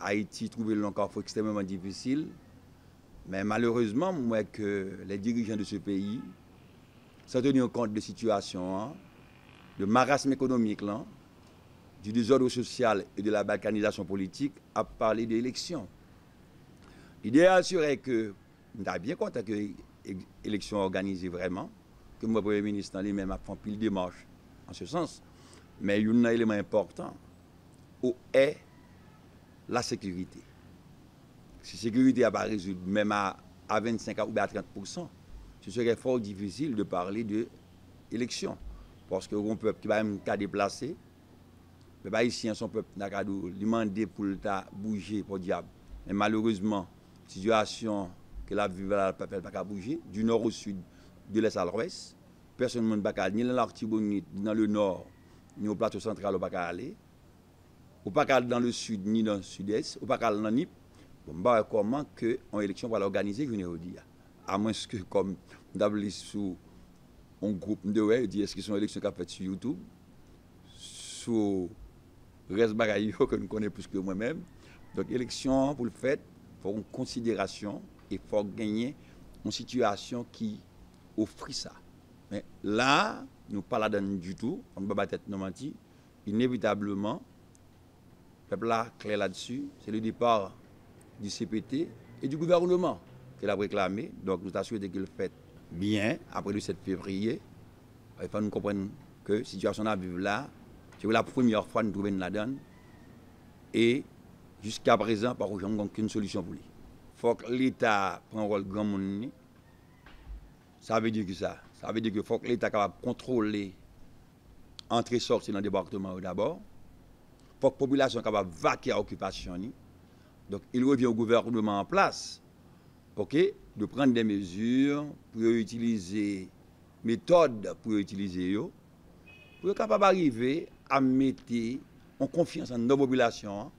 Haïti trouve encore extrêmement difficile. Mais malheureusement, moi, que les dirigeants de ce pays, sans tenir compte de la situation, de marasme économique, là, du désordre social et de la balkanisation politique, a parlé d'élections. L'idéal serait que, nous avons bien compte que l'élection organisée vraiment, que moi, Premier ministre, lui-même, a fait pile de démarches en ce sens. Mais il y a un élément important, est la sécurité. Si la sécurité n'a pas résolu, même à 25 ou à 30%, ce serait fort difficile de parler d'élection. Parce que un peuple qui va même déplacer, les Haïtiens sont peuple qui a demandé pour bouger pour diable. Mais malheureusement, la situation que la vie va pas bouger, du nord au sud, de l'est à l'ouest, personne ne peut ni dans l'Artibonite, ni dans le nord, ni au plateau central, on ne peut pas aller. On ne peut pas aller dans le sud, ni dans le sud-est, on ne peut pas aller dans Nip. Bon, comment que une élection va l'organiser, je ne dis pas. À moins que, comme d'abord sous un groupe de ouais, dit est-ce que c'est une élection qui a fait sur YouTube, sur reste bagaille que nous connaissons plus que moi-même. Donc, élection, pour le fait, il faut une considération et il faut gagner une situation qui offre ça. Mais là, nous ne parlons pas du tout, on ne peut pas être menti. Inévitablement, le peuple là, clair là-dessus, c'est le départ du CPT et du gouvernement qu'il a réclamé. Donc, nous assurons qu'il le fait bien après le 7 février. Il faut nous comprendre que la situation à vivre là, c'est la première fois que nous trouvons la donne. Et jusqu'à présent, par exemple, nous n'avons aucune solution pour lui. Il faut que l'État prenne un rôle grand monde. Ça veut dire que ça. Ça veut dire qu'il faut que l'État soit capable de contrôler entrée et sortie dans le département d'abord. Il faut que la population soit capable de vaquer à l'occupation. Donc, il revient au gouvernement en place, de prendre des mesures pour utiliser méthodes pour utiliser pour être capable d'arriver à mettre en confiance dans nos populations,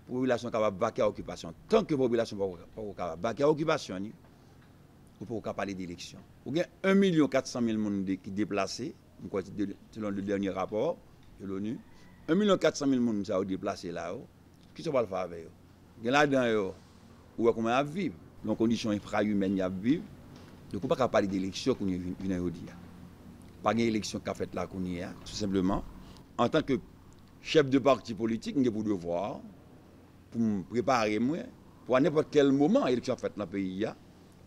pour que la population soit capable de vaquer à l'occupation. Tant que la population n'est pas capable de vaquer à l'occupation, on ne peut pas parler d'élection. Il y a 1 400 000 personnes qui sont déplacées, selon le dernier rapport de l'ONU. 1 400 000 personnes qui sont déplacées là. Qui ne va le faire avec eux? Il y a là-dedans, où est-ce qu'on va vivre? Dans les conditions infrahumaines, il y a vivre. Donc, on ne peut pas parler d'élection qu'on vient de dire. Pas d'élection qu'a fait là qu'on y a, tout simplement. En tant que chef de parti politique, nous avons pour devoir, pour me préparer, moi, pour à n'importe quel moment, l'élection faite dans le pays,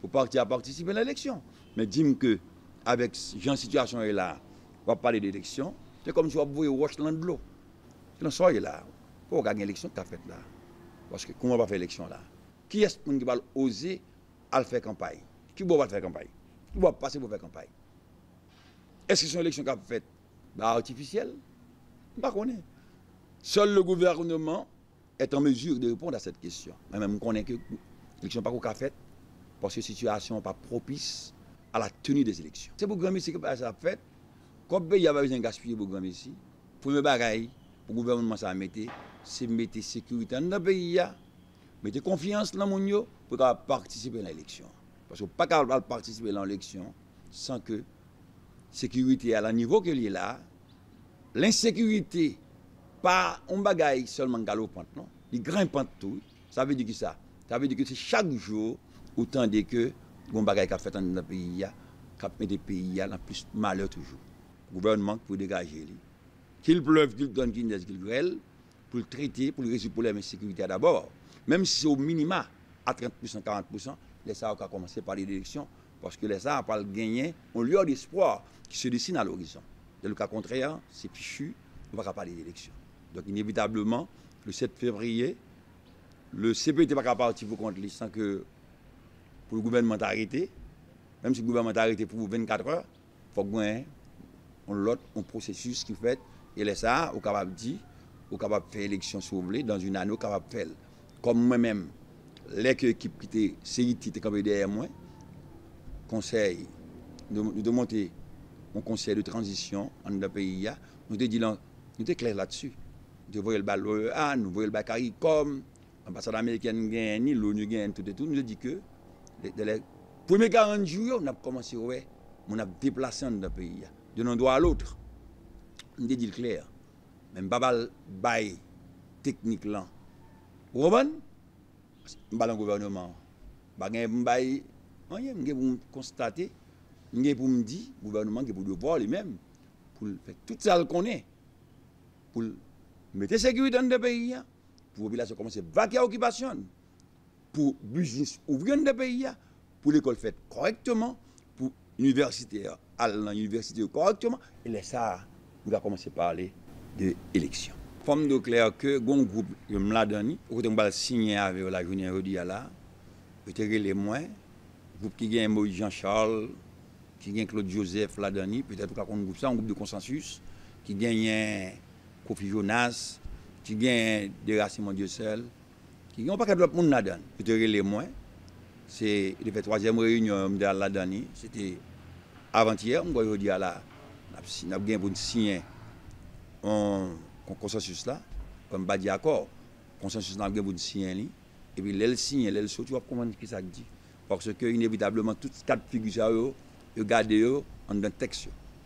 pour partir à participer à l'élection. Mais dis-moi que, avec Jean situation est là, on va parler d'élection, c'est comme si on voyait Washington de l'eau. C'est dans ça là. Pour gagner l'élection qu'a faite là. Parce que comment on va faire l'élection là? Qui est-ce qui va oser à faire campagne? Qui va faire campagne? Qui va passer pour faire campagne? Est-ce que c'est une élection qui a faite artificielle? Je ne sais pas. Seul le gouvernement est en mesure de répondre à cette question. Même on connaît que l'élection n'est pas faite parce que la situation n'est pas propice à la tenue des élections. C'est pour Grand-Messie que ça a fait. Comme il y a besoin de gaspiller pour Grand-Messie, premier bagaille pour le gouvernement, c'est mettre sécurité dans le pays, mettre confiance dans le monde pour participer à l'élection. Parce qu'on ne peut pas participer à l'élection sans que la sécurité à la niveau qu'elle est là, l'insécurité, pas un bagaille seulement galopante, non? Il grimpe tout. Ça veut dire que ça. Ça veut dire que c'est chaque jour, autant de que un bagaille qui a fait dans le pays, qui a mis des pays dans plus de malheur toujours. Le gouvernement pour dégager. Qu'il pleuve, qu'il donne, qu'il neige, qu'il grêle, pour le traiter, pour le résoudre le problème de sécurité d'abord. Même si c'est au minima, à 30%, 40%, les SAA ont commencé par l'élection, parce que les SAA n'ont pas gagné un lieu d'espoir qui se dessine à l'horizon. Dans le cas contraire, c'est fichu, on ne va pas parler d'élection. Donc inévitablement, le 7 février, le CPT n'est pas partir contre lui sans que pour le gouvernement arrêté, même si le gouvernement est arrêté pour 24 heures, il faut gagner un processus qui fait, et les SAA sont capables de dire, sont capables de faire élection souvelée dans une année, capable de faire. Comme moi-même, l'équipe qui était CIT était campée derrière moi, conseil, de monter un conseil de transition dans le pays, nous avons dit clair là-dessus. Nous voyons le bal OEA, nous voyons le bal CARICOM, l'ambassade américaine gagne, l'ONU gagne, tout et tout. Nous avons dit que dans les premiers 40 jours, on a commencé, on a déplacé dans le pays, d'un endroit à l'autre. Nous avons dit clair. Même pas le bail technique là. Vous comprenez? Je suis dans le gouvernement. Je vais vous constater, je vais vous dire, le gouvernement qui pour devoir lui-même, pour faire tout ça qu'on est, pour mettre la sécurité dans le pays, pour la population commencer à vaquer à l'occupation, pour le business ouvrir dans le pays, pour l'école faite correctement, pour l'université aller dans l'université correctement, et là, ça, on va commencer à parler de l'élection. Forme de clair que un groupe que me l'a donné, on va signer avec la journée aujourd'hui là, peut-être les moins, groupe qui gagne Moïse Jean-Charles, qui gagne Claude Joseph l'a donné, peut-être qu'on groupe ça, un groupe de consensus, qui gagne Kofi Jonas, qui gagne Déracinement Dieu seul, qui gagne pas d'autres monde là donné, peut-être les moins. C'est la troisième réunion de la donné, c'était avant-hier, on va aujourd'hui là, on a bien pour signer un consensus là, comme pas dit accord, consensus là bien pour signer et puis elle signe, elle saute, tu vas comprendre ce que ça dit parce que inévitablement toutes quatre figures ça yo garder yo en un texte.